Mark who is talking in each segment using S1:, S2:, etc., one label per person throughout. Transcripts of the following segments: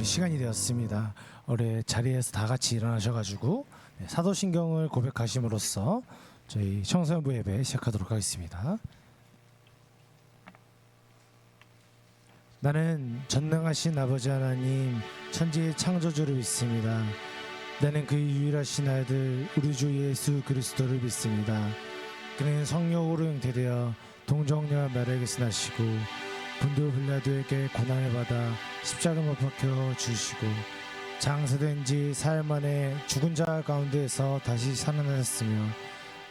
S1: 우리 시간이 되었습니다. 우리 자리에서 다 같이 일어나셔가지고 사도신경을 고백하심으로써 저희 청소년부 예배 시작하도록 하겠습니다. 나는 전능하신 아버지 하나님 천지의 창조주를 믿습니다. 나는 그의 유일하신 아들 우리 주 예수 그리스도를 믿습니다. 그는 성령으로 잉태되어 동정녀와 마리아에게서 나시고 본도 빌라도에게 고난을 받아 십자가에 못 박혀 죽으시고 장사된 지 사흘 만에 죽은 자 가운데에서 다시 살아나셨으며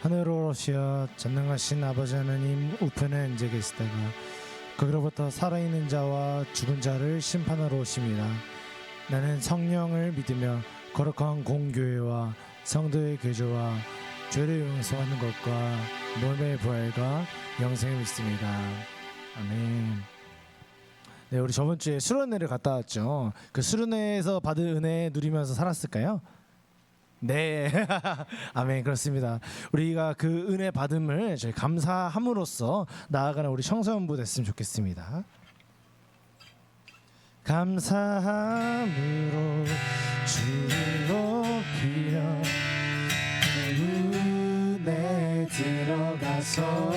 S1: 하늘로 오르시어 전능하신 아버지 하나님 우편에 앉아 계시다가 거기로부터 살아있는 자와 죽은 자를 심판하러 오십니다. 나는 성령을 믿으며 거룩한 공교회와 성도의 교제와 죄를 용서하는 것과 몸의 부활과 영생을 믿습니다. 아멘. 네, 우리 저번 주에 수련회를 갔다 왔죠. 그 수련회에서 받은 은혜 누리면서 살았을까요? 네, 아멘. 그렇습니다. 우리가 그 은혜 받음을 저희 감사함으로써 나아가는 우리 청소년부 됐으면 좋겠습니다. 감사함으로 주를 높이며 은혜 들어가서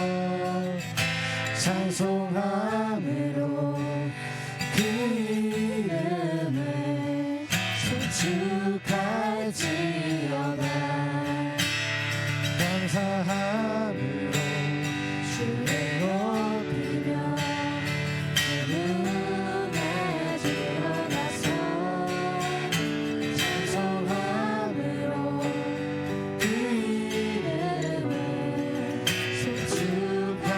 S1: 찬송함으로 그 이름을 송축할지어다. 감사함으로 주를 높이며 은혜 들어가서 찬송함으로 그 이름을 송축할지어다.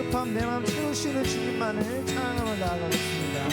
S1: 급함 내 맘 채우시는 주님만을 찬양하며 나아가겠습니다.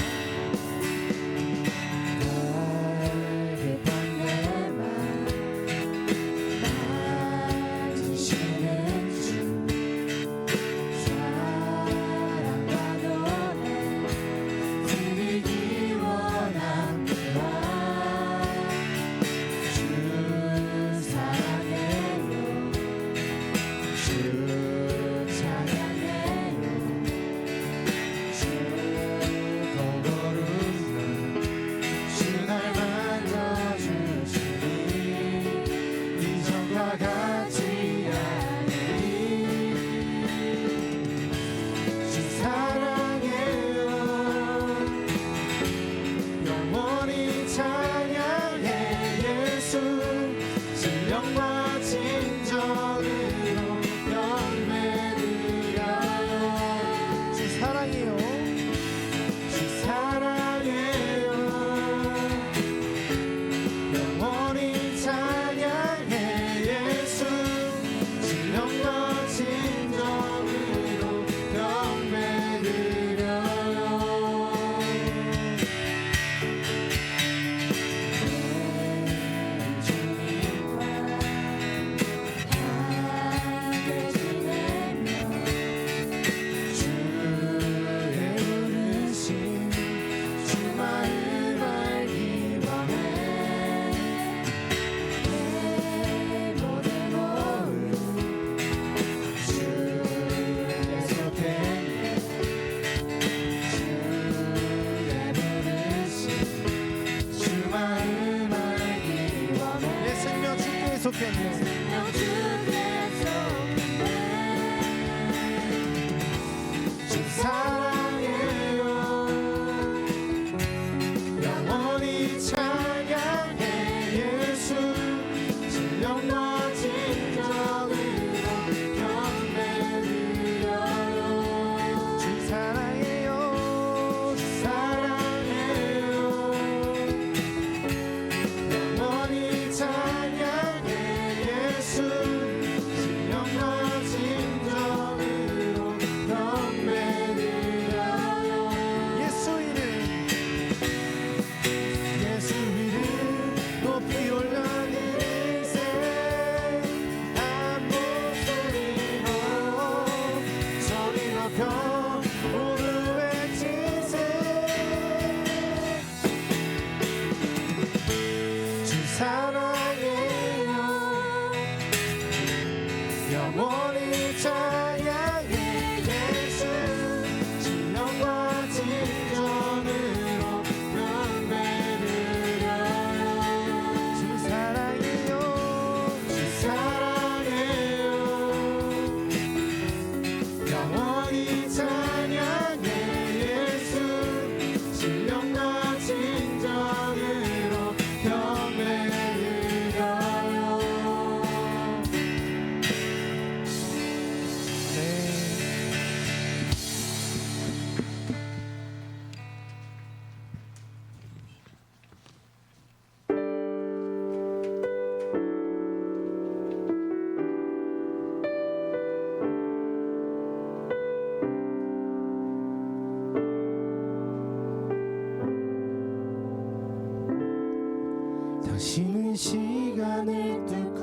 S1: 당신은 시간을 뚫고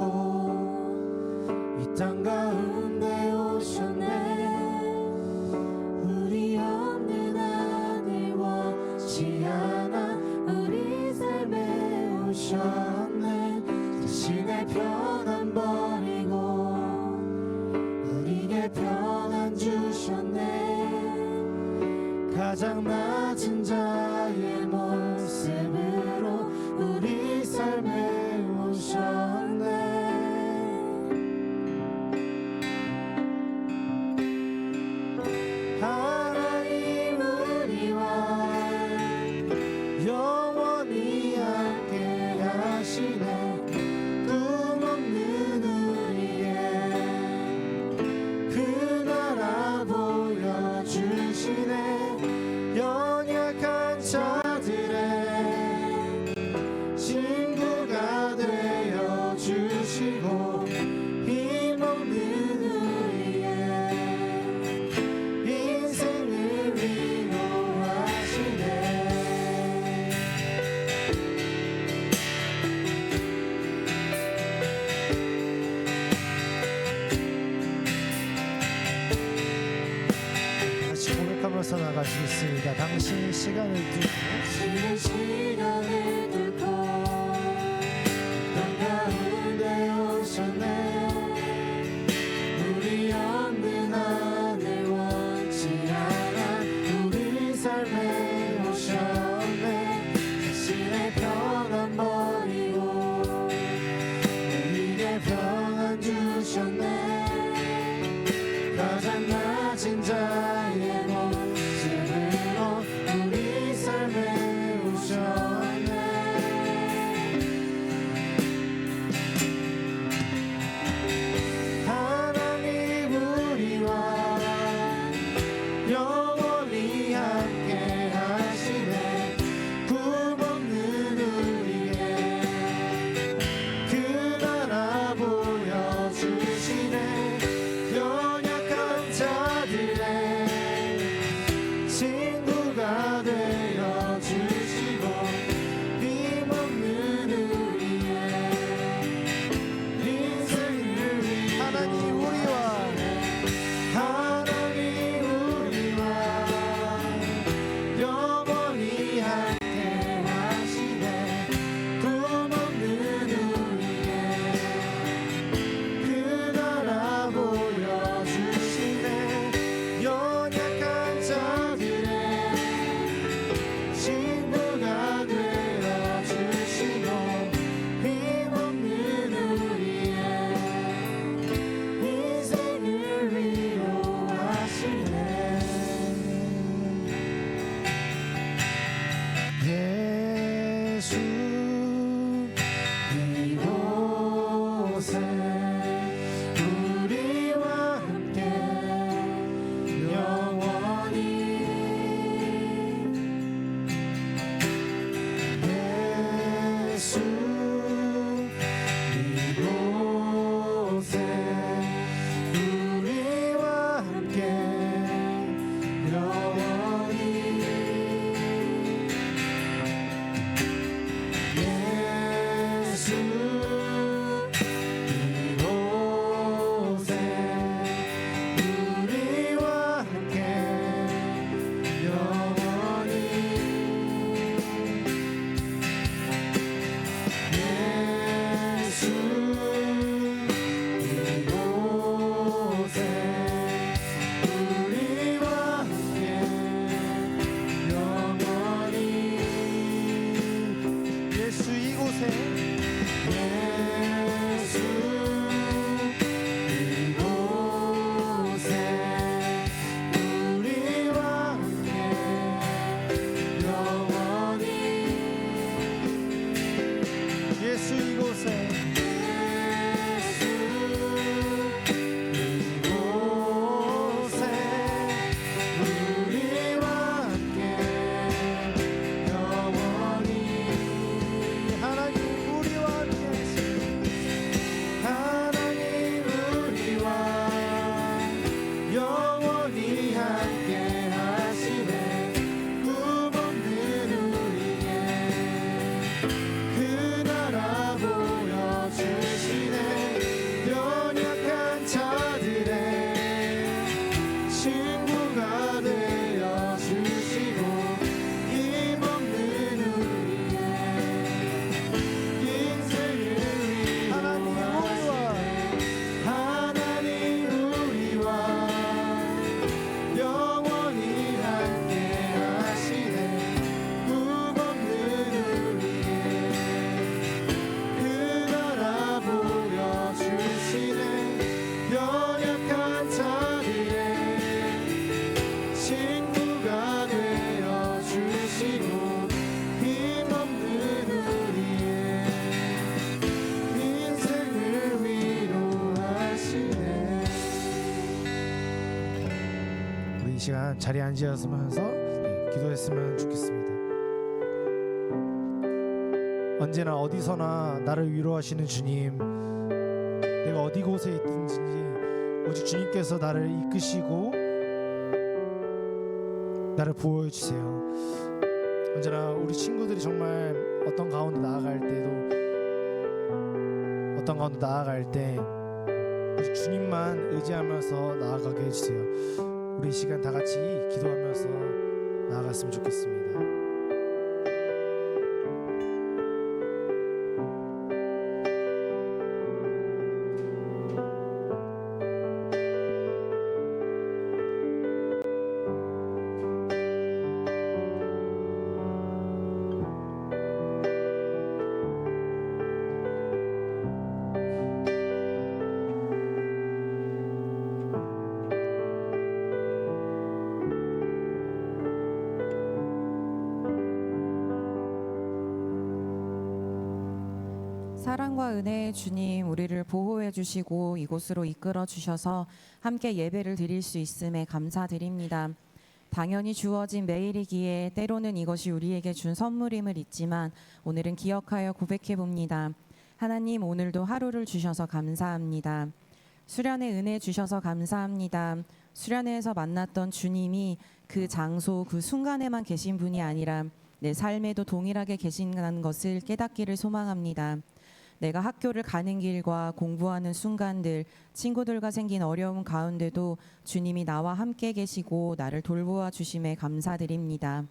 S1: 이 땅 가운데 오셨네. 우리 없는 하늘 원치 않아 우리 삶에 오셨네. 당신의 편안 버리고 우리에게 편안 주셨네. 가장 낮은 자의 모습으로 우리 삶에 오셨네. 하나님 우리와 영원히 함께 하시네. 꿈없는 우리의 그 나라 보여주시네. 연약한 자들의 친구가 되어 주시고 힘없는 우리의 위로하면서 나갈 수 있습니다. 당신의 시간을 두고
S2: 땅 가운데 오셨네. 우리 없는 하늘 원치 않아 우리 삶에 오셨네. 자신의 평안 버리고 우리에게 평안 주셨네. 가장 낮은 자의 모습으로 우리 삶에 오셨네. 하나님 우리와 영원히 함께 하시네. 꿈없는 우리의 그 나라 보여주시네. 연약한 자들의 친구가 되어주시고 힘없는 우리의 인생을 위해
S1: 하나님 우리와
S2: 영원히 함께 하시네. 꿈없는 우리의 그 나라 보여주시네. 연약한 자들의 친구가 되어주시고 힘없는 우리의 인생을 위로하시네.
S1: 예수
S2: 이곳에 우리와 함께 영원히. 예수 이곳에 우리와 함께 영원히. 예수 이곳에 우리와 함께 영원히. 예수 이곳에 우리와 함께 영원히.
S1: 예수 이곳에
S2: 예수 이곳에 우리와 함께 영원히.
S1: 예수 이곳에
S2: 예수 이곳에 우리와 함께 영원히.
S1: 하나님 우리와 함께
S2: 하나님 우리와 영원히 함께 하시네. 꿈없는 우리의 그 나라 보여주시네. 연약한 자들의 친구가 되어주시고 힘없는 우리의 인생을
S1: 하나님 우리와
S2: 하나님 우리와 영원히 함께 하시네. 꿈없는 우리의 그 나라 보여주시네. 연약한 자들의 친구가 되어주시고 힘없는 우리의 인생을 위로하시네.
S1: 우리 이 시간 자리에 앉으시면서 기도했으면 좋겠습니다. 언제나 어디서나 나를 위로하시는 주님, 내가 어디 곳에 있든지 오직 주님께서 나를 이끄시고 나를 보호해주세요. 언제나 우리 친구들이 정말 어떤 가운데 나아갈 때 오직 주님만 의지하면서 나아가게 해주세요. 우리 이 시간 다 같이 기도하면서 나아갔으면 좋겠습니다.
S3: 사랑과 은혜의 주님, 우리를 보호해 주시고 이곳으로 이끌어 주셔서 함께 예배를 드릴 수 있음에 감사드립니다. 당연히 주어진 매일이기에 때로는 이것이 우리에게 준 선물임을 잊지만 오늘은 기억하여 고백해 봅니다. 하나님, 오늘도 하루를 주셔서 감사합니다. 수련의 은혜 주셔서 감사합니다. 수련회에서 만났던 주님이 그 장소, 그 순간에만 계신 분이 아니라 내 삶에도 동일하게 계신다는 것을 깨닫기를 소망합니다. 내가 학교를 가는 길과 공부하는 순간들, 친구들과 생긴 어려움 가운데도 주님이 나와 함께 계시고 나를 돌보아 주심에 감사드립니다.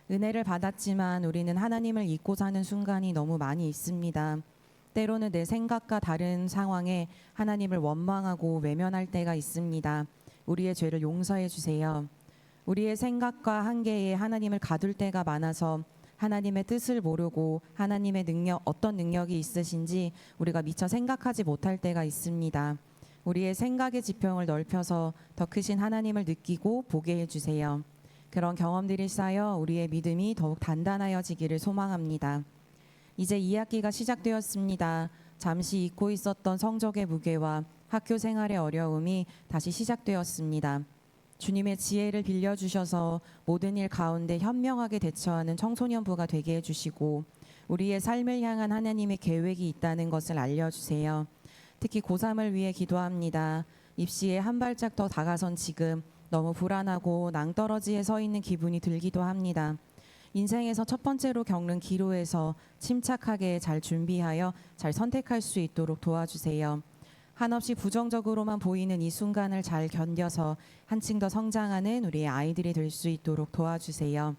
S3: 은혜를 받았지만 우리는 하나님을 잊고 사는 순간이 너무 많이 있습니다. 때로는 내 생각과 다른 상황에 하나님을 원망하고 외면할 때가 있습니다. 우리의 죄를 용서해 주세요. 우리의 생각과 한계에 하나님을 가둘 때가 많아서 하나님의 뜻을 모르고 하나님의 능력, 어떤 능력이 있으신지 우리가 미처 생각하지 못할 때가 있습니다. 우리의 생각의 지평을 넓혀서 더 크신 하나님을 느끼고 보게 해주세요. 그런 경험들이 쌓여 우리의 믿음이 더욱 단단하여지기를 소망합니다. 이제 2학기가 시작되었습니다. 잠시 잊고 있었던 성적의 무게와 학교 생활의 어려움이 다시 시작되었습니다. 주님의 지혜를 빌려주셔서 모든 일 가운데 현명하게 대처하는 청소년부가 되게 해주시고 우리의 삶을 향한 하나님의 계획이 있다는 것을 알려주세요. 특히 고3을 위해 기도합니다. 입시에 한 발짝 더 다가선 지금 너무 불안하고 낭떠러지에 서 있는 기분이 들기도 합니다. 인생에서 첫 번째로 겪는 기로에서 침착하게 잘 준비하여 잘 선택할 수 있도록 도와주세요. 한없이 부정적으로만 보이는 이 순간을 잘 견뎌서 한층 더 성장하는 우리의 아이들이 될 수 있도록 도와주세요.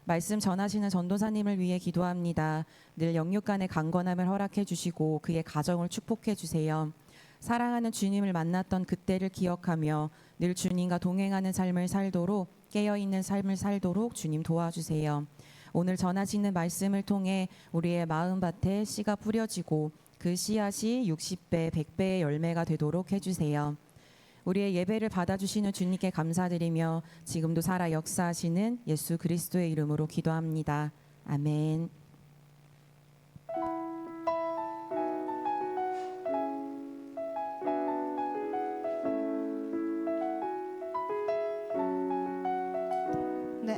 S3: 말씀 전하시는 전도사님을 위해 기도합니다. 늘 영육간의 강건함을 허락해 주시고 그의 가정을 축복해 주세요. 사랑하는 주님을 만났던 그때를 기억하며 늘 주님과 동행하는 삶을 살도록 깨어있는 삶을 살도록 주님 도와주세요. 오늘 전하시는 말씀을 통해 우리의 마음밭에 씨가 뿌려지고 그 씨앗이 60배, 100배의 열매가 되도록 해주세요. 우리의 예배를 받아주시는 주님께 감사드리며 지금도 살아 역사하시는 예수 그리스도의 이름으로 기도합니다. 아멘.
S4: 네,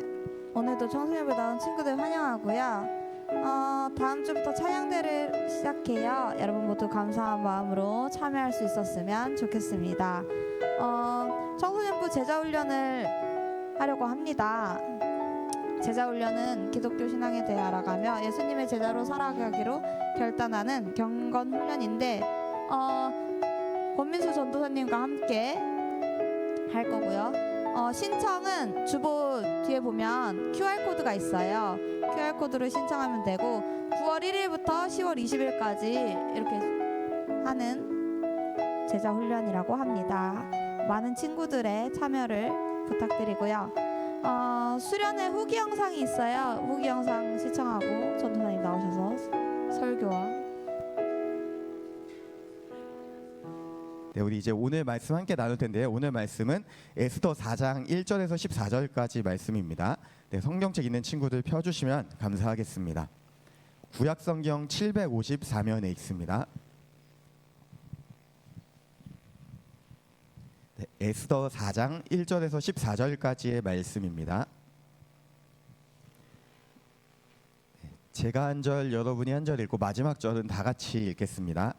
S4: 오늘도 청소년부 나온 친구들 환영하고요. 다음 주부터 찬양대를 시작해요. 여러분 모두 감사한 마음으로 참여할 수 있었으면 좋겠습니다. 청소년부 제자훈련을 하려고 합니다. 제자훈련은 기독교 신앙에 대해 알아가며 예수님의 제자로 살아가기로 결단하는 경건훈련인데 권민수 전도사님과 함께 할 거고요. 신청은 주보 뒤에 보면 QR코드가 있어요. QR코드를 신청하면 되고 9월 1일부터 10월 20일까지 이렇게 하는 제자훈련이라고 합니다. 많은 친구들의 참여를 부탁드리고요. 수련회 후기 영상이 있어요. 후기 영상 시청하고 전도사님 나오셔서 설교와
S2: 네, 우리 이제 오늘 말씀 함께 나눌 텐데요. 오늘 말씀은 에스더 4장 1절에서 14절까지 말씀입니다. 네, 성경책 있는 친구들 펴주시면 감사하겠습니다. 구약 성경 754면에 있습니다. 네, 에스더 4장 1절에서 14절까지의 말씀입니다. 네, 제가 한 절, 여러분이 한 절 읽고 마지막 절은 다 같이 읽겠습니다.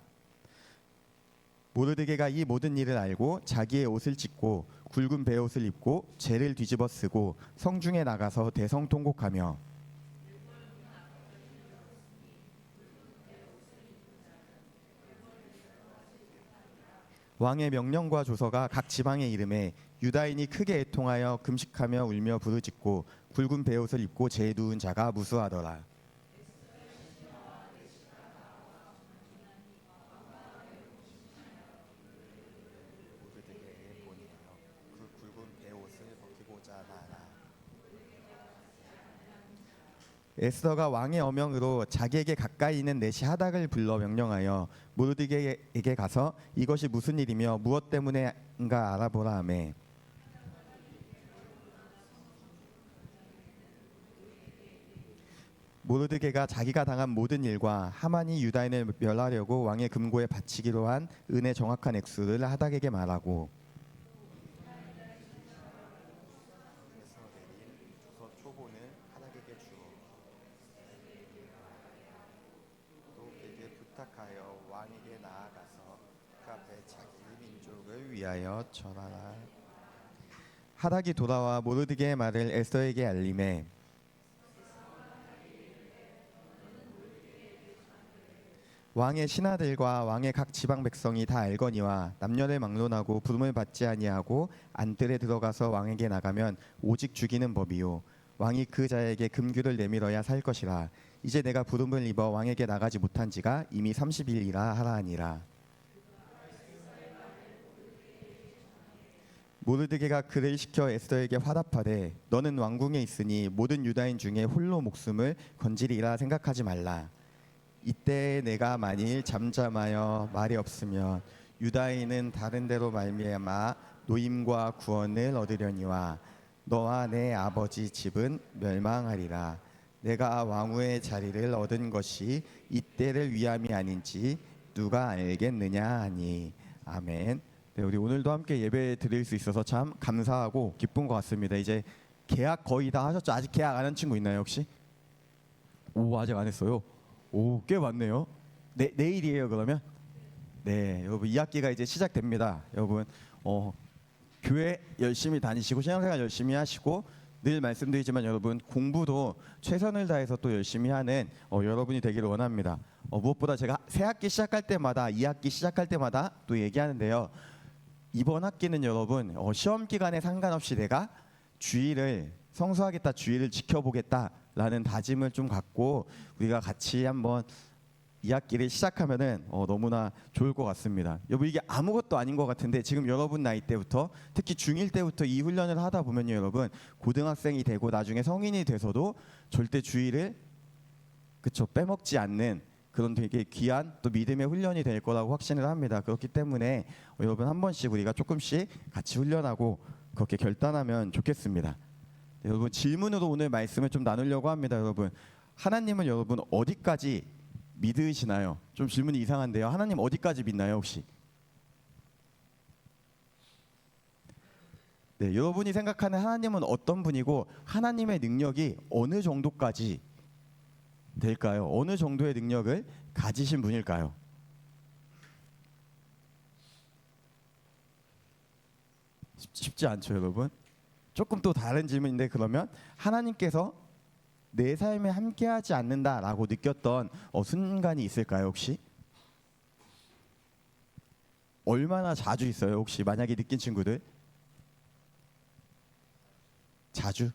S2: 모르드게가 이 모든 일을 알고 자기의 옷을 찢고 굵은 베옷을 입고 죄를 뒤집어 쓰고 성중에 나가서 대성통곡하며 왕의 명령과 조서가 각 지방에 이름에 유다인이 크게 애통하여 금식하며 울며 부르짖고 굵은 베옷을 입고 재에 누운 자가 무수하더라. 에스더가 왕의 어명으로 자기에게 가까이 있는 내시 하닥을 불러 명령하여 모르드게에게 가서 이것이 무슨 일이며 무엇 때문에인가 알아보라 하매 모르드게가 자기가 당한 모든 일과 하만이 유다인을 멸하려고 왕의 금고에 바치기로 한 은의 정확한 액수를 하닥에게 말하고 부탁하여 왕에게 나아가서 그 앞에 자기 민족을 위하여 전하라. 하닥이 돌아와 모르드게의 말을 에스더에게 알림해 왕의 신하들과 왕의 각 지방 백성이 다 알거니와 남녀를 막론하고 부름을 받지 아니하고 안뜰에 들어가서 왕에게 나가면 오직 죽이는 법이요 왕이 그 자에게 금규를 내밀어야 살 것이라. 이제 내가 부름을 입어 왕에게 나가지 못한 지가 이미 30일이라 하라 하니라. 모르드게가 그를 시켜 에스더에게 화답하되 너는 왕궁에 있으니 모든 유다인 중에 홀로 목숨을 건지리라 생각하지 말라. 이때 내가 만일 잠잠하여 말이 없으면 유다인은 다른 데로 말미암아 노임과 구원을 얻으려니와 너와 내 아버지 집은 멸망하리라. 내가 왕후의 자리를 얻은 것이 이때를 위함이 아닌지 누가 알겠느냐 하니. 아멘. 네, 우리 오늘도 함께 예배 드릴 수 있어서 참 감사하고 기쁜 것 같습니다. 이제 계약 거의 다 하셨죠? 아직 계약 안 한 친구 있나요 혹시? 오, 아직 안 했어요. 오, 꽤 많네요. 내일이에요 그러면? 네, 여러분 2학기가 이제 시작됩니다. 여러분 교회 열심히 다니시고 신앙생활 열심히 하시고 늘 말씀드리지만 여러분 공부도 최선을 다해서 또 열심히 하는 여러분이 되기를 원합니다. 무엇보다 제가 새 학기 시작할 때마다 2학기 시작할 때마다 또 얘기하는데요. 이번 학기는 여러분 시험 기간에 상관없이 내가 주의를 성수하겠다, 주의를 지켜보겠다라는 다짐을 좀 갖고 우리가 같이 한번 2학기를 시작하면은 너무나 좋을 것 같습니다. 여러분 이게 아무것도 아닌 것 같은데 지금 여러분 나이 때부터 특히 중1 때부터 이 훈련을 하다 보면요 여러분 고등학생이 되고 나중에 성인이 돼서도 절대 주의를 빼먹지 않는 그런 되게 귀한 또 믿음의 훈련이 될 거라고 확신을 합니다. 그렇기 때문에 여러분 한 번씩 우리가 조금씩 같이 훈련하고 그렇게 결단하면 좋겠습니다. 네, 여러분 질문으로 오늘 말씀을 좀 나누려고 합니다. 여러분 하나님은 여러분 어디까지 믿으시나요? 좀 질문이 이상한데요. 하나님 어디까지 믿나요 혹시? 네, 여러분이 생각하는 하나님은 어떤 분이고 하나님의 능력이 어느 정도까지 될까요? 어느 정도의 능력을 가지신 분일까요? 쉽지 않죠 여러분. 조금 또 다른 질문인데 그러면 하나님께서 내 삶에 함께하지 않는다라고 느꼈던 순간이 있을까요 혹시? 얼마나 자주 있어요 혹시 만약에 느낀 친구들? 자주?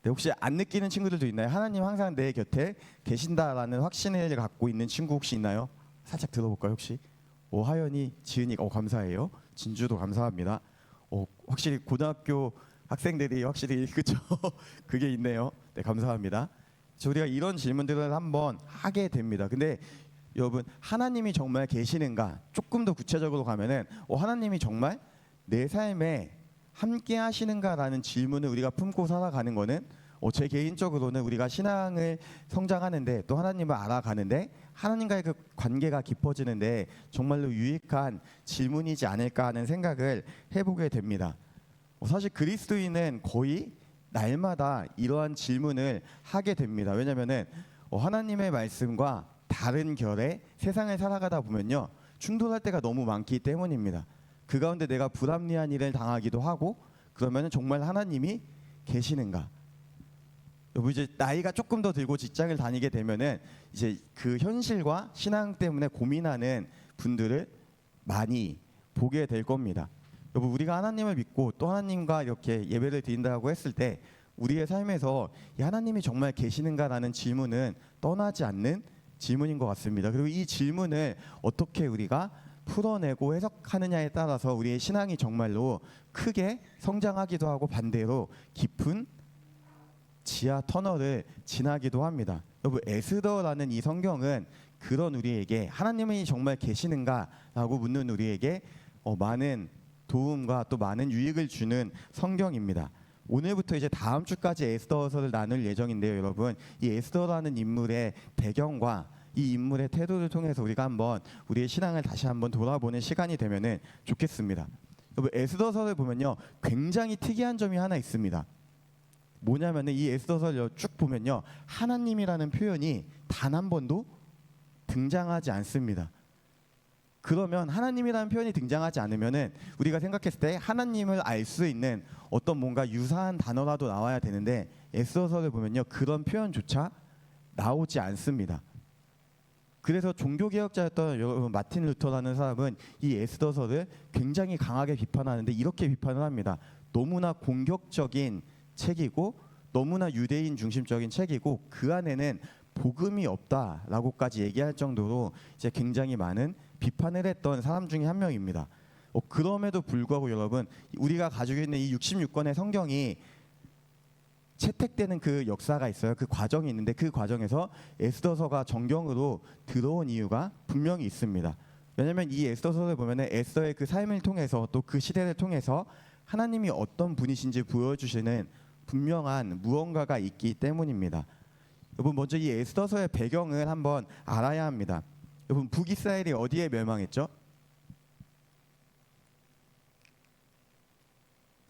S2: 네, 혹시 안 느끼는 친구들도 있나요? 하나님 항상 내 곁에 계신다라는 확신을 갖고 있는 친구 혹시 있나요? 살짝 들어볼까요 혹시? 하연이, 지은이가 감사해요. 진주도 감사합니다. 확실히 고등학교 학생들이 확실히 그쵸? 그게 있네요. 네, 감사합니다. 우리가 이런 질문들을 한번 하게 됩니다. 근데 여러분 하나님이 정말 계시는가? 조금 더 구체적으로 가면은 하나님이 정말 내 삶에 함께 하시는가라는 질문을 우리가 품고 살아가는 거는 제 개인적으로는 우리가 신앙을 성장하는데 또 하나님을 알아가는데 하나님과의 그 관계가 깊어지는데 정말로 유익한 질문이지 않을까 하는 생각을 해보게 됩니다. 사실 그리스도인은 거의 날마다 이러한 질문을 하게 됩니다. 왜냐하면은 하나님의 말씀과 다른 결의 세상을 살아가다 보면요 충돌할 때가 너무 많기 때문입니다. 그 가운데 내가 불합리한 일을 당하기도 하고 그러면 정말 하나님이 계시는가? 여러분 이제 나이가 조금 더 들고 직장을 다니게 되면은 이제 그 현실과 신앙 때문에 고민하는 분들을 많이 보게 될 겁니다. 여러분, 우리가 하나님을 믿고 또 하나님과 이렇게 예배를 드린다고 했을 때 우리의 삶에서 이 하나님이 정말 계시는가라는 질문은 떠나지 않는 질문인 것 같습니다. 그리고 이 질문을 어떻게 우리가 풀어내고 해석하느냐에 따라서 우리의 신앙이 정말로 크게 성장하기도 하고 반대로 깊은 지하 터널을 지나기도 합니다. 여러분, 에스더라는 이 성경은 그런 우리에게 하나님이 정말 계시는가라고 묻는 우리에게 많은 도움과 또 많은 유익을 주는 성경입니다. 오늘부터 이제 다음 주까지 에스더서를 나눌 예정인데요, 여러분. 이 에스더라는 인물의 배경과 이 인물의 태도를 통해서 우리가 한번 우리의 신앙을 다시 한번 돌아보는 시간이 되면은 좋겠습니다. 여러분, 에스더서를 보면요, 굉장히 특이한 점이 하나 있습니다. 뭐냐면은 이 에스더서를 쭉 보면요, 하나님이라는 표현이 단 한 번도 등장하지 않습니다. 그러면 하나님이라는 표현이 등장하지 않으면은 우리가 생각했을 때 하나님을 알 수 있는 어떤 뭔가 유사한 단어라도 나와야 되는데 에스더서를 보면요, 그런 표현조차 나오지 않습니다. 그래서 종교개혁자였던 여러분 마틴 루터라는 사람은 이 에스더서를 굉장히 강하게 비판하는데 이렇게 비판을 합니다. 너무나 공격적인 책이고 너무나 유대인 중심적인 책이고 그 안에는 복음이 없다라고까지 얘기할 정도로 이제 굉장히 많은 비판을 했던 사람 중에 한 명입니다. 그럼에도 불구하고 여러분, 우리가 가지고 있는 이 66권의 성경이 채택되는 그 역사가 있어요. 그 과정이 있는데 그 과정에서 에스더서가 정경으로 들어온 이유가 분명히 있습니다. 왜냐하면 이 에스더서를 보면은 에스더의 그 삶을 통해서 또 그 시대를 통해서 하나님이 어떤 분이신지 보여주시는 분명한 무언가가 있기 때문입니다. 여러분, 먼저 이 에스더서의 배경을 한번 알아야 합니다. 여러분, 북이스라엘이 어디에 멸망했죠?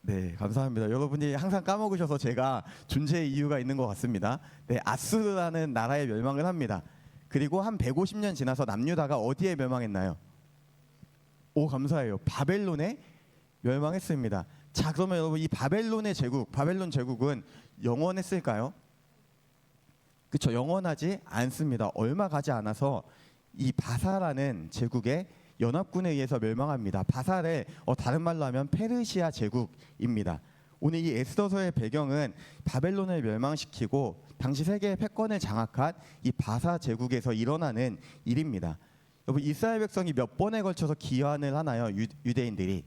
S2: 네, 감사합니다. 여러분이 항상 까먹으셔서 제가 존재의 이유가 있는 것 같습니다. 네, 아수르라는 나라에 멸망을 합니다. 그리고 한 150년 지나서 남유다가 어디에 멸망했나요? 오, 감사해요. 바벨론에 멸망했습니다. 자, 그러면 여러분, 이 바벨론 제국은 영원했을까요? 그렇죠, 영원하지 않습니다. 얼마 가지 않아서 이 바사라는 제국의 연합군에 의해서 멸망합니다. 바사를 다른 말로 하면 페르시아 제국입니다. 오늘 이 에스더서의 배경은 바벨론을 멸망시키고 당시 세계의 패권을 장악한 이 바사 제국에서 일어나는 일입니다. 여러분, 이스라엘 백성이 몇 번에 걸쳐서 기한을 하나요? 유대인들이.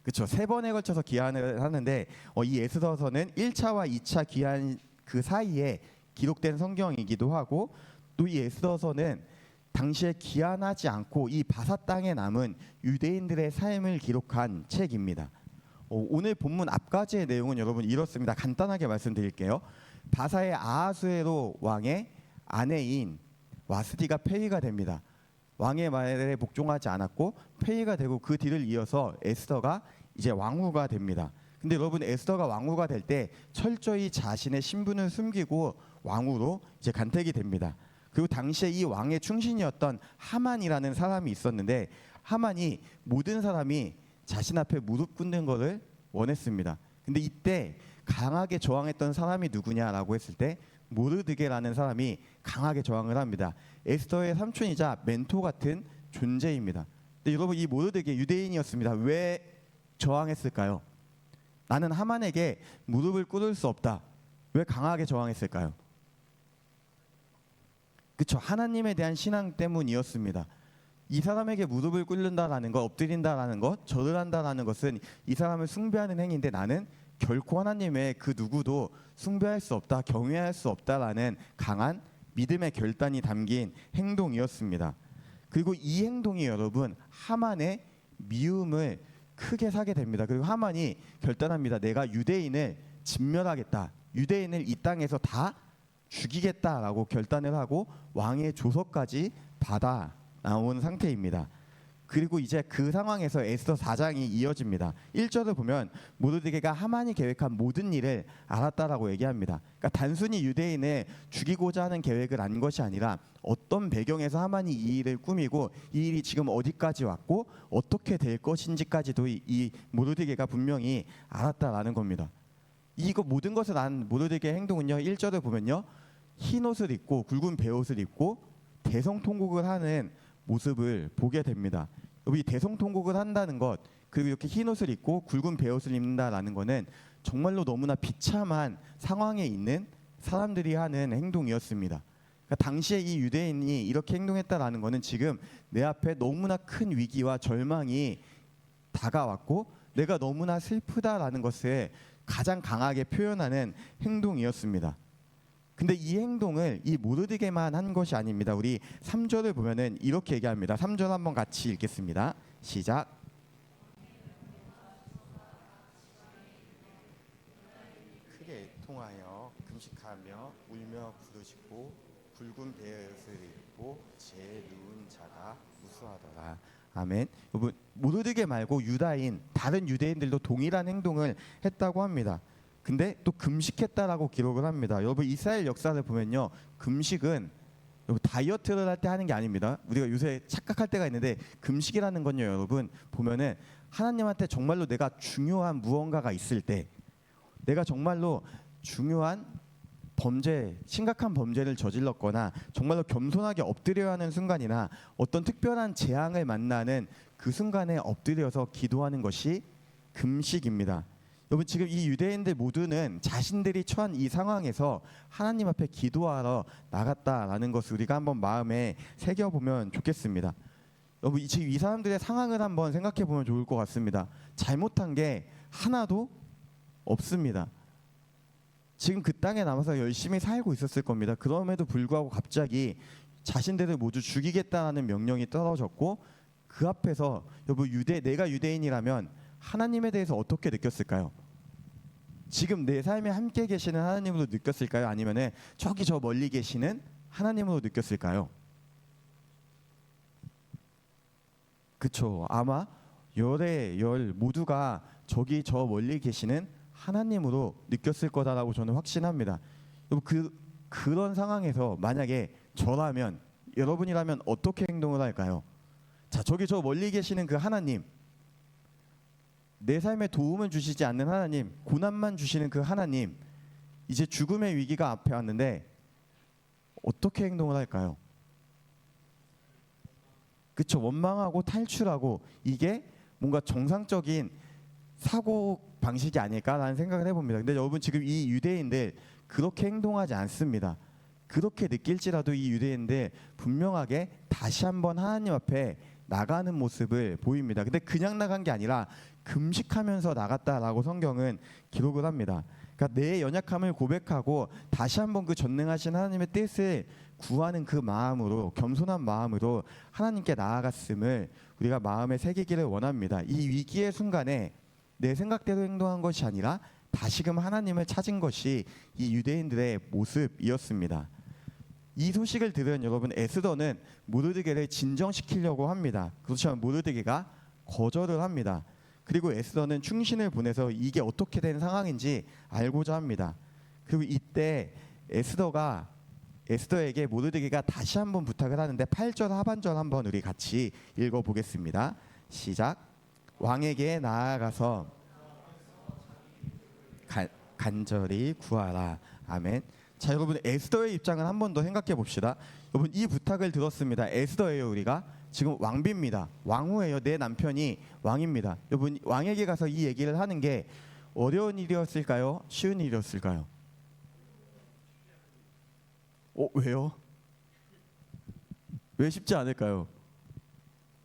S2: 그렇죠, 3번에 걸쳐서 기한을 하는데 이 에스더서는 1차와 2차 기한 그 사이에 기록된 성경이기도 하고 또 이 에스더서는 당시에 기한하지 않고 이 바사 땅에 남은 유대인들의 삶을 기록한 책입니다. 오늘 본문 앞까지의 내용은 여러분 이렇습니다. 간단하게 말씀드릴게요. 바사의 아하수에로 왕의 아내인 와스디가 폐위가 됩니다. 왕의 말에 복종하지 않았고 폐위가 되고 그 뒤를 이어서 에스더가 이제 왕후가 됩니다. 근데 여러분, 에스더가 왕후가 될 때 철저히 자신의 신분을 숨기고 왕후로 이제 간택이 됩니다. 그리고 당시에 이 왕의 충신이었던 하만이라는 사람이 있었는데 하만이 모든 사람이 자신 앞에 무릎 꿇는 것을 원했습니다. 근데 이때 강하게 저항했던 사람이 누구냐라고 했을 때 모르드게라는 사람이 강하게 저항을 합니다. 에스더의 삼촌이자 멘토 같은 존재입니다. 근데 여러분, 이 모르드게 유대인이었습니다. 왜 저항했을까요? 나는 하만에게 무릎을 꿇을 수 없다. 왜 강하게 저항했을까요? 그렇죠, 하나님에 대한 신앙 때문이었습니다. 이 사람에게 무릎을 꿇는다라는 것, 엎드린다라는 것, 절을 한다라는 것은 이 사람을 숭배하는 행위인데 나는 결코 하나님의 그 누구도 숭배할 수 없다, 경외할 수 없다라는 강한 믿음의 결단이 담긴 행동이었습니다. 그리고 이 행동이 여러분 하만의 미움을 크게 사게 됩니다. 그리고 하만이 결단합니다. 내가 유대인을 진멸하겠다. 유대인을 이 땅에서 다 죽이겠다라고 결단을 하고 왕의 조서까지 받아 나온 상태입니다. 그리고 이제 그 상황에서 에스더 4장이 이어집니다. 1절을 보면 모르드게가 하만이 계획한 모든 일을 알았다라고 얘기합니다. 그러니까 단순히 유대인을 죽이고자 하는 계획을 안 것이 아니라 어떤 배경에서 하만이 이 일을 꾸미고 이 일이 지금 어디까지 왔고 어떻게 될 것인지까지도 이 모르드게가 분명히 알았다라는 겁니다. 이거 모든 것을 안 모르드게의 행동은요, 1절을 보면요, 흰 옷을 입고 굵은 베옷을 입고 대성통곡을 하는 모습을 보게 됩니다. 여기 대성통곡을 한다는 것, 그리고 이렇게 흰 옷을 입고 굵은 베옷을 입는다라는 것은 정말로 너무나 비참한 상황에 있는 사람들이 하는 행동이었습니다. 그러니까 당시에 이 유대인이 이렇게 행동했다라는 것은 지금 내 앞에 너무나 큰 위기와 절망이 다가왔고 내가 너무나 슬프다라는 것을 가장 강하게 표현하는 행동이었습니다. 근데 이 행동을 이 모르드게만 한 것이 아닙니다. 우리 3절을 보면은 이렇게 얘기합니다. 3절 한번 같이 읽겠습니다. 시작. 크게 통하여 금식하며 울며 부르짖고 굵은 베옷을 입고 제 누운 자가 무수하더라. 아멘. 여러분 모르드게 말고 유다인 다른 유대인들도 동일한 행동을 했다고 합니다. 근데 또 금식했다라고 기록을 합니다. 여러분 이스라엘 역사를 보면요, 금식은 여러분 다이어트를 할 때 하는 게 아닙니다. 우리가 요새 착각할 때가 있는데 금식이라는 건요, 여러분 보면은 하나님한테 정말로 내가 중요한 무언가가 있을 때, 내가 정말로 중요한 범죄, 심각한 범죄를 저질렀거나 정말로 겸손하게 엎드려야 하는 순간이나 어떤 특별한 재앙을 만나는 그 순간에 엎드려서 기도하는 것이 금식입니다. 여러분 지금 이 유대인들 모두는 자신들이 처한 이 상황에서 하나님 앞에 기도하러 나갔다라는 것을 우리가 한번 마음에 새겨보면 좋겠습니다. 여러분 지금 이 사람들의 상황을 한번 생각해 보면 좋을 것 같습니다. 잘못한 게 하나도 없습니다. 지금 그 땅에 남아서 열심히 살고 있었을 겁니다. 그럼에도 불구하고 갑자기 자신들을 모두 죽이겠다는 명령이 떨어졌고 그 앞에서 여러분 내가 유대인이라면 하나님에 대해서 어떻게 느꼈을까요? 지금 내 삶에 함께 계시는 하나님으로 느꼈을까요? 아니면은 저기 저 멀리 계시는 하나님으로 느꼈을까요? 그쵸. 아마 열의 열 모두가 저기 저 멀리 계시는 하나님으로 느꼈을 거다라고 저는 확신합니다. 그런 상황에서 만약에 저라면, 여러분이라면 어떻게 행동을 할까요? 자, 저기 저 멀리 계시는 그 하나님, 내 삶에 도움을 주시지 않는 하나님, 고난만 주시는 그 하나님, 이제 죽음의 위기가 앞에 왔는데 어떻게 행동을 할까요? 그쵸. 원망하고 탈출하고, 이게 뭔가 정상적인 사고 방식이 아닐까라는 생각을 해봅니다. 근데 여러분 지금 이 유대인들 그렇게 행동하지 않습니다. 그렇게 느낄지라도 이 유대인들 분명하게 다시 한번 하나님 앞에 나가는 모습을 보입니다. 근데 그냥 나간 게 아니라 금식하면서 나갔다라고 성경은 기록을 합니다. 그러니까 내 연약함을 고백하고 다시 한번 그 전능하신 하나님의 뜻을 구하는 그 마음으로, 겸손한 마음으로 하나님께 나아갔음을 우리가 마음에 새기기를 원합니다. 이 위기의 순간에 내 생각대로 행동한 것이 아니라 다시금 하나님을 찾은 것이 이 유대인들의 모습이었습니다. 이 소식을 들은 여러분 에스더는 모르드게를 진정시키려고 합니다. 그렇지만 모르드게가 거절을 합니다. 그리고 에스더는 충신을 보내서 이게 어떻게 된 상황인지 알고자 합니다. 그리고 이때 에스더에게 모르드게가 다시 한번 부탁을 하는데 8절 하반절 한번 우리 같이 읽어보겠습니다. 시작. 왕에게 나아가서 간절히 구하라. 아멘. 자, 여러분 에스더의 입장을 한 번 더 생각해 봅시다. 여러분 이 부탁을 들었습니다. 에스더예요. 우리가 지금 왕비입니다. 왕후예요. 내 남편이 왕입니다. 여러분 왕에게 가서 이 얘기를 하는 게 어려운 일이었을까요? 쉬운 일이었을까요? 왜요? 왜 쉽지 않을까요?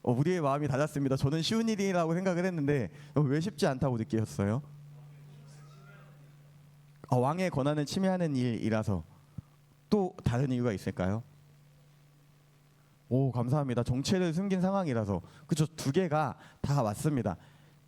S2: 우리의 마음이 달랐습니다. 저는 쉬운 일이라고 생각을 했는데 왜 쉽지 않다고 느끼셨어요? 왕의 권한을 침해하는 일이라서. 또 다른 이유가 있을까요? 감사합니다. 정체를 숨긴 상황이라서. 그렇죠. 두 개가 다 맞습니다.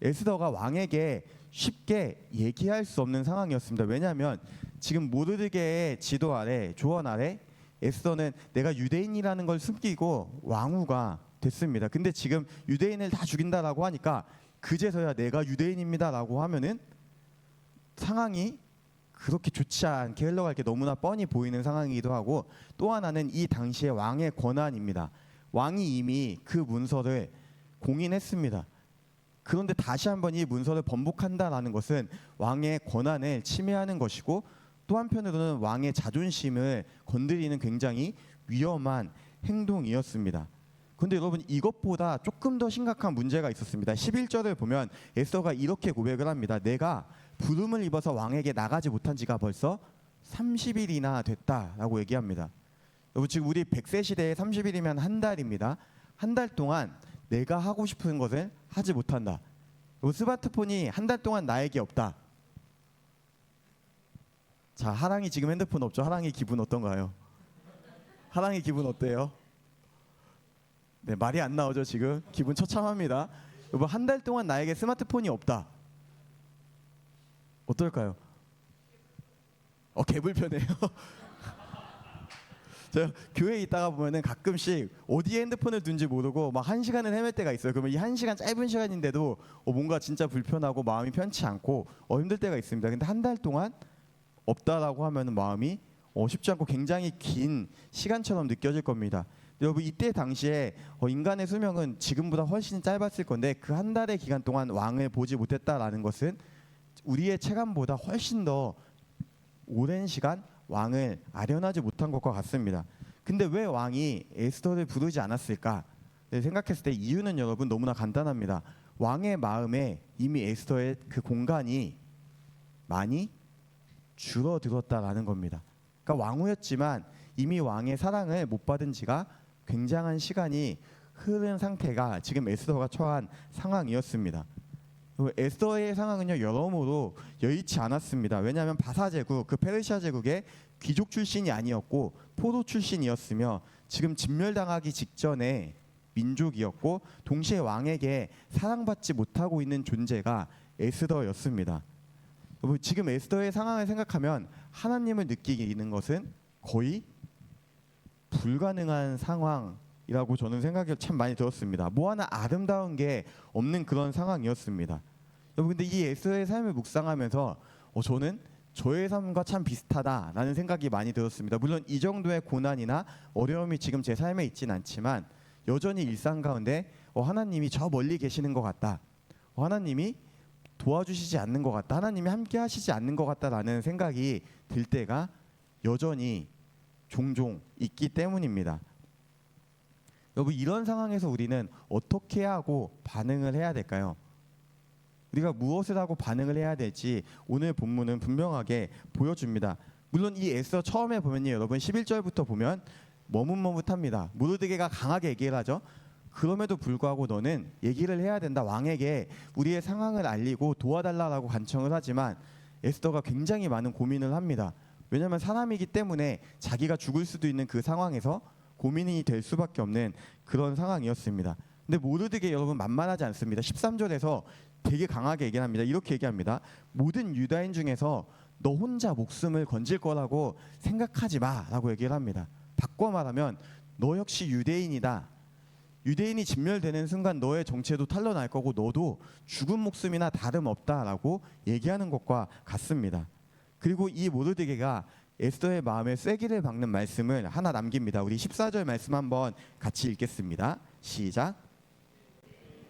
S2: 에스더가 왕에게 쉽게 얘기할 수 없는 상황이었습니다. 왜냐하면 지금 모르드게의 지도 아래, 조언 아래 에스더는 내가 유대인이라는 걸 숨기고 왕후가 됐습니다. 근데 지금 유대인을 다 죽인다라고 하니까 그제서야 내가 유대인입니다라고 하면은 상황이 그렇게 좋지 않게 흘러갈 게 너무나 뻔히 보이는 상황이기도 하고, 또 하나는 이 당시의 왕의 권한입니다. 왕이 이미 그 문서를 공인했습니다. 그런데 다시 한번 이 문서를 번복한다라는 것은 왕의 권한을 침해하는 것이고, 또 한편으로는 왕의 자존심을 건드리는 굉장히 위험한 행동이었습니다. 근데 여러분 이것보다 조금 더 심각한 문제가 있었습니다. 11절을 보면 에스더가 이렇게 고백을 합니다. 내가 부름을 입어서 왕에게 나가지 못한 지가 벌써 30일이나 됐다라고 얘기합니다. 여러분 지금 우리 100세 시대에 30일이면 한 달입니다. 한 달 동안 내가 하고 싶은 것을 하지 못한다. 스마트폰이 한 달 동안 나에게 없다. 자, 하랑이 지금 핸드폰 없죠? 하랑이 기분 어떤가요? 하랑이 기분 어때요? 네, 말이 안 나오죠 지금. 기분 처참합니다. 여러분 한 달 동안 나에게 스마트폰이 없다. 어떨까요? 개불편해요. 제가 교회에 있다가 보면은 가끔씩 어디에 핸드폰을 둔지 모르고 막 1시간을 헤맬 때가 있어요. 그러면 이 1시간 짧은 시간인데도 뭔가 진짜 불편하고 마음이 편치 않고 힘들 때가 있습니다. 근데 한 달 동안 없다라고 하면은 마음이 쉽지 않고 굉장히 긴 시간처럼 느껴질 겁니다. 여러분 이때 당시에 인간의 수명은 지금보다 훨씬 짧았을 건데 그 한 달의 기간 동안 왕을 보지 못했다라는 것은 우리의 체감보다 훨씬 더 오랜 시간 왕을 아련하지 못한 것과 같습니다. 근데 왜 왕이 에스더를 부르지 않았을까? 생각했을 때 이유는 여러분 너무나 간단합니다. 왕의 마음에 이미 에스더의 그 공간이 많이 줄어들었다라는 겁니다. 그러니까 왕후였지만 이미 왕의 사랑을 못 받은 지가 굉장한 시간이 흐른 상태가 지금 에스더가 처한 상황이었습니다. 에스더의 상황은요 여러모로 여의치 않았습니다. 왜냐하면 바사 제국, 그 페르시아 제국의 귀족 출신이 아니었고 포로 출신이었으며 지금 진멸당하기 직전의 민족이었고 동시에 왕에게 사랑받지 못하고 있는 존재가 에스더였습니다. 지금 에스더의 상황을 생각하면 하나님을 느끼는 것은 거의 불가능한 상황이라고 저는 생각이 참 많이 들었습니다. 뭐 하나 아름다운 게 없는 그런 상황이었습니다. 여러분 근데 이 에스더의 삶을 묵상하면서 저는 저의 삶과 참 비슷하다라는 생각이 많이 들었습니다. 물론 이 정도의 고난이나 어려움이 지금 제 삶에 있진 않지만 여전히 일상 가운데 하나님이 저 멀리 계시는 것 같다. 하나님이 도와주시지 않는 것 같다. 하나님이 함께 하시지 않는 것 같다라는 생각이 들 때가 여전히 종종 있기 때문입니다. 여러분 이런 상황에서 우리는 어떻게 하고 반응을 해야 될까요? 우리가 무엇을 하고 반응을 해야 될지 오늘 본문은 분명하게 보여줍니다. 물론 이 에스더 처음에 보면요 여러분 11절부터 보면 머뭇머뭇합니다. 모르드게가 강하게 얘기를 하죠. 그럼에도 불구하고 너는 얘기를 해야 된다. 왕에게 우리의 상황을 알리고 도와달라고 간청을 하지만 에스더가 굉장히 많은 고민을 합니다. 왜냐하면 사람이기 때문에 자기가 죽을 수도 있는 그 상황에서 고민이 될 수밖에 없는 그런 상황이었습니다. 근데 모르드게 여러분 만만하지 않습니다. 13절에서 되게 강하게 얘기를 합니다. 이렇게 얘기합니다. 모든 유다인 중에서 너 혼자 목숨을 건질 거라고 생각하지 마라고 얘기를 합니다. 바꿔 말하면 너 역시 유대인이다. 유대인이 진멸되는 순간 너의 정체도 탄로날 거고 너도 죽은 목숨이나 다름없다라고 얘기하는 것과 같습니다. 그리고 이 모르드게가 에스더의 마음에 쐐기를 박는 말씀을 하나 남깁니다. 우리 14절 말씀 한번 같이 읽겠습니다. 시작.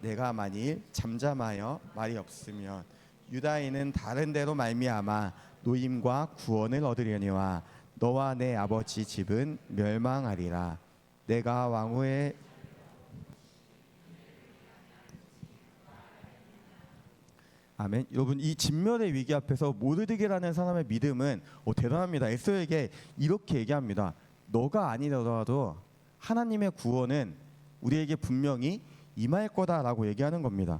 S2: 내가 만일 잠잠하여 말이 없으면 유다인은 다른 데로 말미암아 노임과 구원을 얻으려니와 너와 내 아버지 집은 멸망하리라. 내가 왕후의 아멘. 여러분 이 진멸의 위기 앞에서 모르드게라는 사람의 믿음은 대단합니다. 에스더에게 이렇게 얘기합니다. 너가 아니더라도 하나님의 구원은 우리에게 분명히 임할 거다라고 얘기하는 겁니다.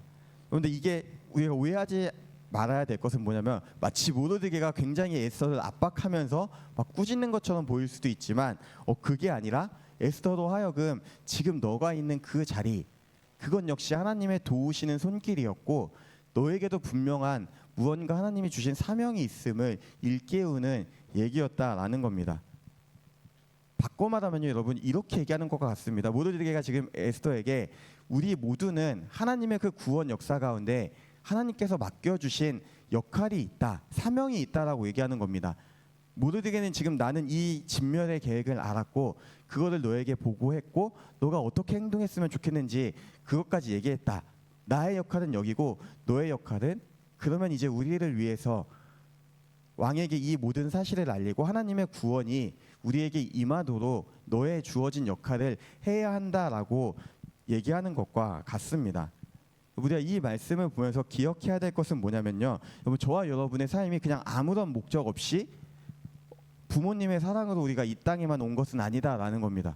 S2: 그런데 이게 우리가 오해하지 말아야 될 것은 뭐냐면 마치 모르드게가 굉장히 에스더를 압박하면서 막 꾸짖는 것처럼 보일 수도 있지만 그게 아니라 에스더로 하여금 지금 너가 있는 그 자리 그건 역시 하나님의 도우시는 손길이었고 너에게도 분명한 무언가 하나님이 주신 사명이 있음을 일깨우는 얘기였다라는 겁니다. 바꿔 말하면요 여러분 이렇게 얘기하는 것과 같습니다. 모르드게가 지금 에스더에게 우리 모두는 하나님의 그 구원 역사 가운데 하나님께서 맡겨주신 역할이 있다, 사명이 있다라고 얘기하는 겁니다. 모르드게는 지금 나는 이 진멸의 계획을 알았고 그거를 너에게 보고했고 너가 어떻게 행동했으면 좋겠는지 그것까지 얘기했다. 나의 역할은 여기고 너의 역할은 그러면 이제 우리를 위해서 왕에게 이 모든 사실을 알리고 하나님의 구원이 우리에게 임하도록 너의 주어진 역할을 해야 한다라고 얘기하는 것과 같습니다. 우리가 이 말씀을 보면서 기억해야 될 것은 뭐냐면요. 여러분, 저와 여러분의 삶이 그냥 아무런 목적 없이 부모님의 사랑으로 우리가 이 땅에만 온 것은 아니다라는 겁니다.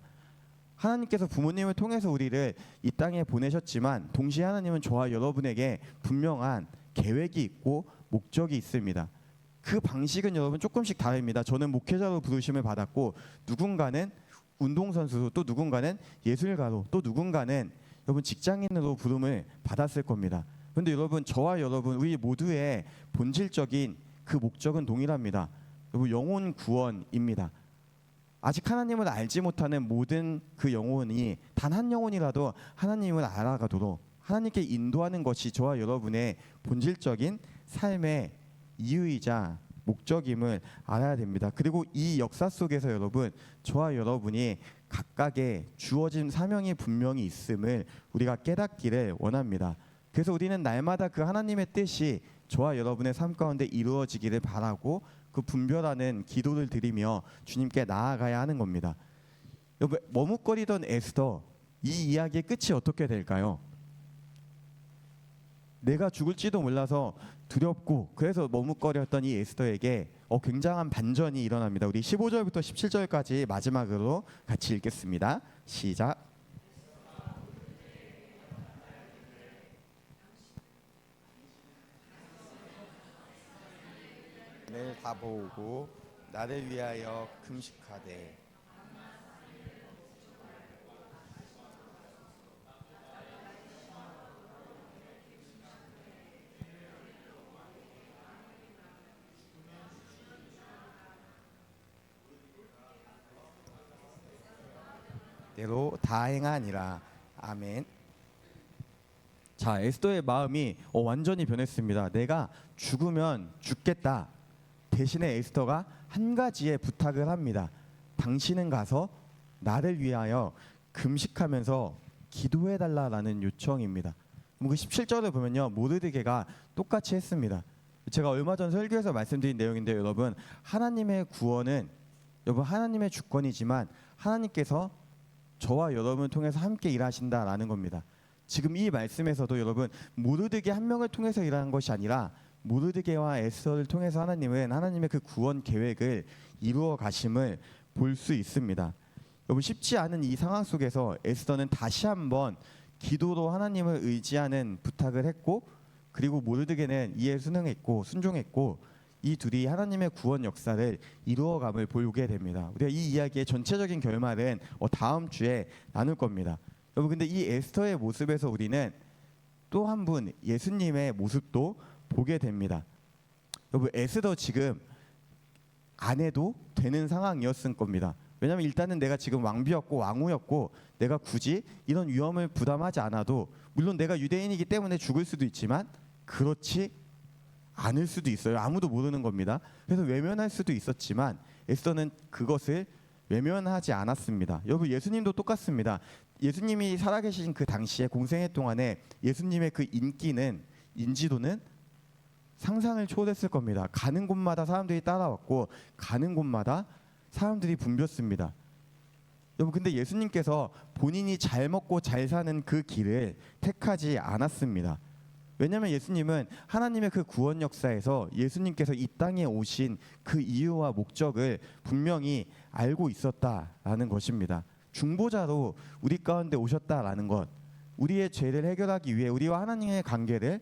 S2: 하나님께서 부모님을 통해서 우리를 이 땅에 보내셨지만 동시에 하나님은 저와 여러분에게 분명한 계획이 있고 목적이 있습니다. 그 방식은 여러분 조금씩 다릅니다. 저는 목회자로 부르심을 받았고 누군가는 운동선수로, 또 누군가는 예술가로, 또 누군가는 여러분 직장인으로 부름을 받았을 겁니다. 그런데 여러분, 저와 여러분 우리 모두의 본질적인 그 목적은 동일합니다. 여러분, 영혼 구원입니다. 아직 하나님을 알지 못하는 모든 그 영혼이 단 한 영혼이라도 하나님을 알아가도록 하나님께 인도하는 것이 저와 여러분의 본질적인 삶의 이유이자 목적임을 알아야 됩니다. 그리고 이 역사 속에서 여러분, 저와 여러분이 각각의 주어진 사명이 분명히 있음을 우리가 깨닫기를 원합니다. 그래서 우리는 날마다 그 하나님의 뜻이 저와 여러분의 삶 가운데 이루어지기를 바라고 그 분별하는 기도를 드리며 주님께 나아가야 하는 겁니다. 여러분, 머뭇거리던 에스더, 이 이야기의 끝이 어떻게 될까요? 내가 죽을지도 몰라서 두렵고 그래서 머뭇거렸던 이 에스더에게 굉장한 반전이 일어납니다. 우리 15절부터 17절까지 마지막으로 같이 읽겠습니다. 시작. 를 다 모으고 나를 위하여 금식하되 대로 다 행하니라. 아멘. 자, 에스더의 마음이 완전히 변했습니다. 내가 죽으면 죽겠다. 대신에 에스더가 한 가지의 부탁을 합니다. 당신은 가서 나를 위하여 금식하면서 기도해달라라는 요청입니다. 그 17절을 보면요, 모르드게가 똑같이 했습니다. 제가 얼마 전 설교에서 말씀드린 내용인데 여러분, 하나님의 구원은 여러분 하나님의 주권이지만 하나님께서 저와 여러분을 통해서 함께 일하신다라는 겁니다. 지금 이 말씀에서도 여러분, 모르드게 한 명을 통해서 일하는 것이 아니라 모르드게와 에스더를 통해서 하나님은 하나님의 그 구원 계획을 이루어 가심을 볼 수 있습니다. 여러분, 쉽지 않은 이 상황 속에서 에스더는 다시 한번 기도로 하나님을 의지하는 부탁을 했고, 그리고 모르드게는 이에 순종했고 이 둘이 하나님의 구원 역사를 이루어감을 보게 됩니다. 우리가 이 이야기의 전체적인 결말은 다음 주에 나눌 겁니다. 여러분, 근데 이 에스더의 모습에서 우리는 또 한 분 예수님의 모습도 보게 됩니다. 여러분, 에스더 지금 안 해도 되는 상황이었을 겁니다. 왜냐하면 일단은 내가 지금 왕비였고 왕후였고 내가 굳이 이런 위험을 부담하지 않아도, 물론 내가 유대인이기 때문에 죽을 수도 있지만 그렇지 않을 수도 있어요. 아무도 모르는 겁니다. 그래서 외면할 수도 있었지만 에스더는 그것을 외면하지 않았습니다. 여러분, 예수님도 똑같습니다. 예수님이 살아계신 그 당시에 공생애 동안에 예수님의 그 인지도는 상상을 초월했을 겁니다. 가는 곳마다 사람들이 따라왔고 가는 곳마다 사람들이 붐볐습니다. 여러분, 근데 예수님께서 본인이 잘 먹고 잘 사는 그 길을 택하지 않았습니다. 왜냐하면 예수님은 하나님의 그 구원 역사에서 예수님께서 이 땅에 오신 그 이유와 목적을 분명히 알고 있었다라는 것입니다. 중보자로 우리 가운데 오셨다라는 것, 우리의 죄를 해결하기 위해 우리와 하나님의 관계를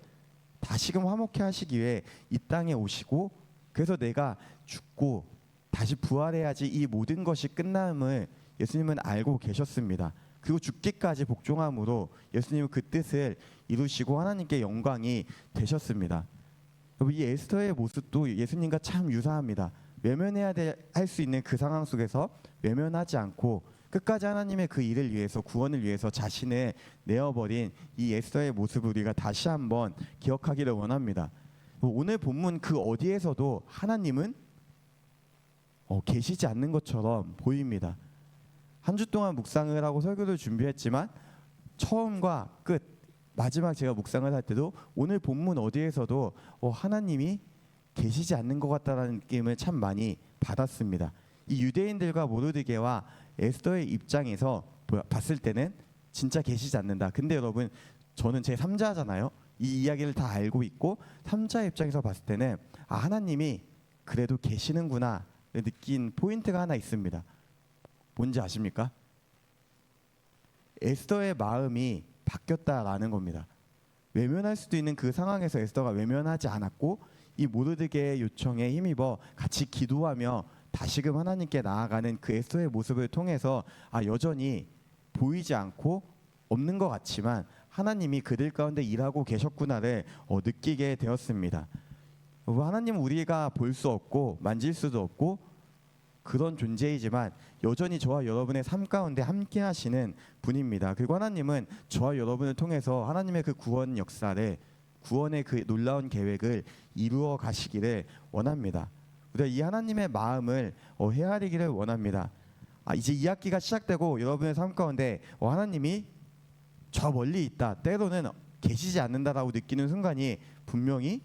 S2: 다시금 화목케 하시기 위해 이 땅에 오시고, 그래서 내가 죽고 다시 부활해야지 이 모든 것이 끝남을 예수님은 알고 계셨습니다. 그리고 죽기까지 복종함으로 예수님은 그 뜻을 이루시고 하나님께 영광이 되셨습니다. 여러분, 이 에스더의 모습도 예수님과 참 유사합니다. 외면해야 할 수 있는 그 상황 속에서 외면하지 않고 끝까지 하나님의 그 일을 위해서, 구원을 위해서 자신을 내어버린 이 에스더의 모습을 우리가 다시 한번 기억하기를 원합니다. 오늘 본문 그 어디에서도 하나님은 계시지 않는 것처럼 보입니다. 한 주 동안 묵상을 하고 설교를 준비했지만 처음과 끝, 마지막 제가 묵상을 할 때도 오늘 본문 어디에서도 하나님이 계시지 않는 것 같다는 느낌을 참 많이 받았습니다. 이 유대인들과 모르드게와 에스더의 입장에서 봤을 때는 진짜 계시지 않는다. 근데 여러분 저는 제 3자잖아요. 이 이야기를 다 알고 있고 3자의 입장에서 봤을 때는 하나님이 그래도 계시는구나 느낀 포인트가 하나 있습니다. 뭔지 아십니까? 에스더의 마음이 바뀌었다라는 겁니다. 외면할 수도 있는 그 상황에서 에스더가 외면하지 않았고 이 모르드게의 요청에 힘입어 같이 기도하며 다시금 하나님께 나아가는 그 에스더의 모습을 통해서 여전히 보이지 않고 없는 것 같지만 하나님이 그들 가운데 일하고 계셨구나를 느끼게 되었습니다. 하나님은 우리가 볼 수 없고 만질 수도 없고 그런 존재이지만 여전히 저와 여러분의 삶 가운데 함께 하시는 분입니다. 그리고 하나님은 저와 여러분을 통해서 하나님의 그 구원 역사를, 구원의 그 놀라운 계획을 이루어 가시기를 원합니다. 우리가 이 하나님의 마음을 헤아리기를 원합니다. 이제 2학기가 시작되고 여러분의 삶 가운데 하나님이 저 멀리 있다, 때로는 계시지 않는다라고 느끼는 순간이 분명히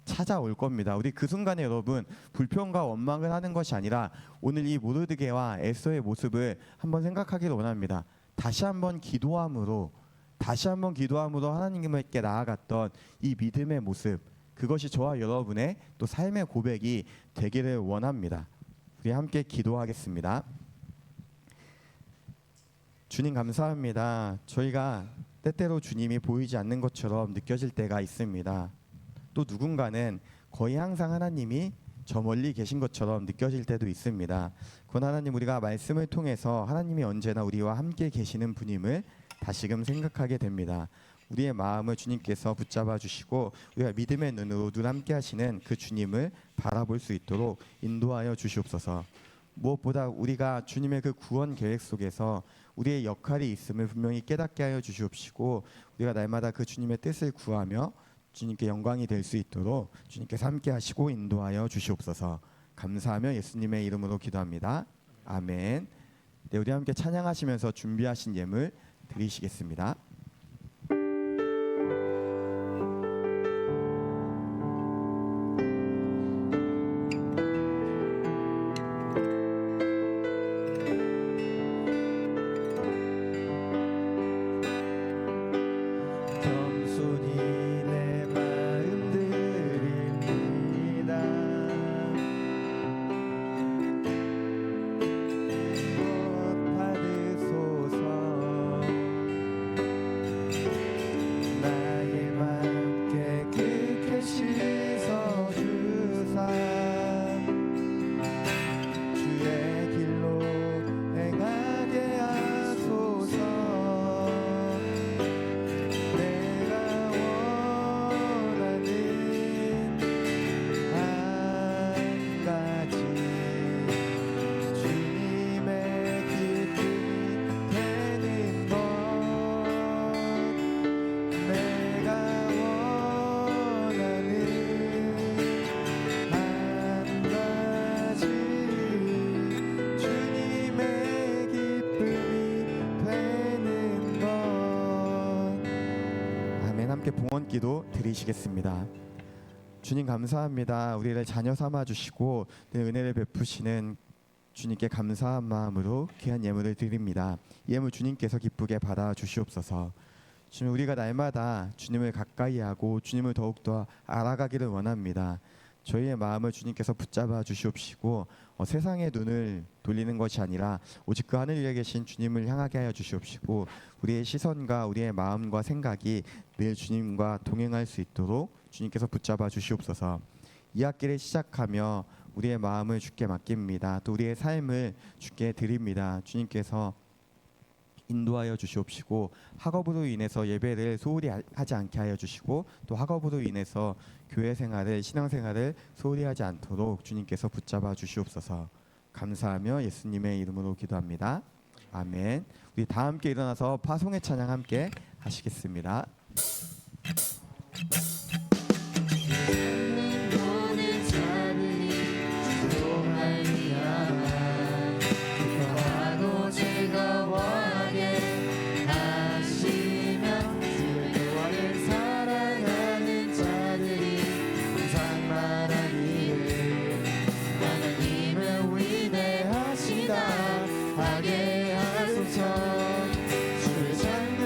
S2: 찾아올 겁니다. 우리 그 순간에 여러분 불평과 원망을 하는 것이 아니라 오늘 이 모르드게와 에스더의 모습을 한번 생각하기를 원합니다. 다시 한번 기도함으로 하나님께 나아갔던 이 믿음의 모습, 그것이 저와 여러분의 또 삶의 고백이 되기를 원합니다. 우리 함께 기도하겠습니다. 주님 감사합니다. 저희가 때때로 주님이 보이지 않는 것처럼 느껴질 때가 있습니다. 또 누군가는 거의 항상 하나님이 저 멀리 계신 것처럼 느껴질 때도 있습니다. 그건 하나님, 우리가 말씀을 통해서 하나님이 언제나 우리와 함께 계시는 분임을 다시금 생각하게 됩니다. 우리의 마음을 주님께서 붙잡아 주시고 우리가 믿음의 눈으로 눈 함께 하시는 그 주님을 바라볼 수 있도록 인도하여 주시옵소서. 무엇보다 우리가 주님의 그 구원 계획 속에서 우리의 역할이 있음을 분명히 깨닫게 하여 주시옵시고 우리가 날마다 그 주님의 뜻을 구하며 주님께 영광이 될 수 있도록 주님께서 함께 하시고 인도하여 주시옵소서. 감사하며 예수님의 이름으로 기도합니다. 아멘. 네, 우리 함께 찬양하시면서 준비하신 예물 드리시겠습니다. 봉헌기도 드리시겠습니다. 주님 감사합니다. 우리를 자녀 삼아 주시고 은혜를 베푸시는 주님께 감사한 마음으로 귀한 예물을 드립니다. 이 예물 주님께서 기쁘게 받아 주시옵소서. 주님, 우리가 날마다 주님을 가까이 하고 주님을 더욱더 알아가기를 원합니다. 저희의 마음을 주님께서 붙잡아 주시옵시고 세상의 눈을 돌리는 것이 아니라 오직 그 하늘 위에 계신 주님을 향하게 하여 주시옵시고 우리의 시선과 우리의 마음과 생각이 늘 주님과 동행할 수 있도록 주님께서 붙잡아 주시옵소서. 이 학기를 시작하며 우리의 마음을 주께 맡깁니다. 또 우리의 삶을 주께 드립니다. 주님께서 인도하여 주시옵시고 학업으로 인해서 예배를 소홀히 하지 않게 하여 주시고 또 학업으로 인해서 교회 생활을, 신앙생활을 소홀히 하지 않도록 주님께서 붙잡아 주시옵소서. 감사하며 예수님의 이름으로 기도합니다. 아멘. 우리 다 함께 일어나서 파송의 찬양 함께 하시겠습니다.
S5: 하게 하소서. 주를 찬양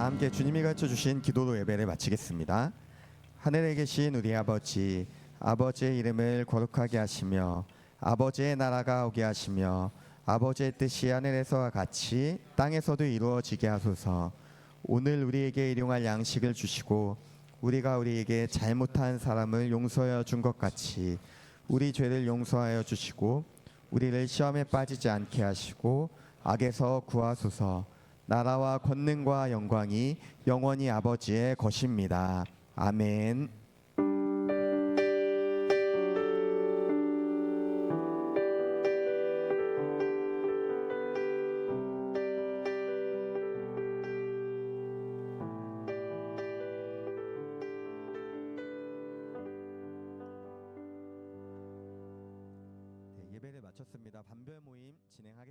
S2: 다 함께 주님이 가르쳐 주신 기도로 예배를 마치겠습니다. 하늘에 계신 우리 아버지, 아버지의 이름을 거룩하게 하시며 아버지의 나라가 오게 하시며 아버지의 뜻이 하늘에서와 같이 땅에서도 이루어지게 하소서. 오늘 우리에게 일용할 양식을 주시고 우리가 우리에게 잘못한 사람을 용서하여 준 것 같이 우리 죄를 용서하여 주시고 우리를 시험에 빠지지 않게 하시고 악에서 구하소서. 나라와 권능과 영광이 영원히 아버지의 것입니다. 아멘. 예배를 마쳤습니다. 반별 모임 진행하겠습니다.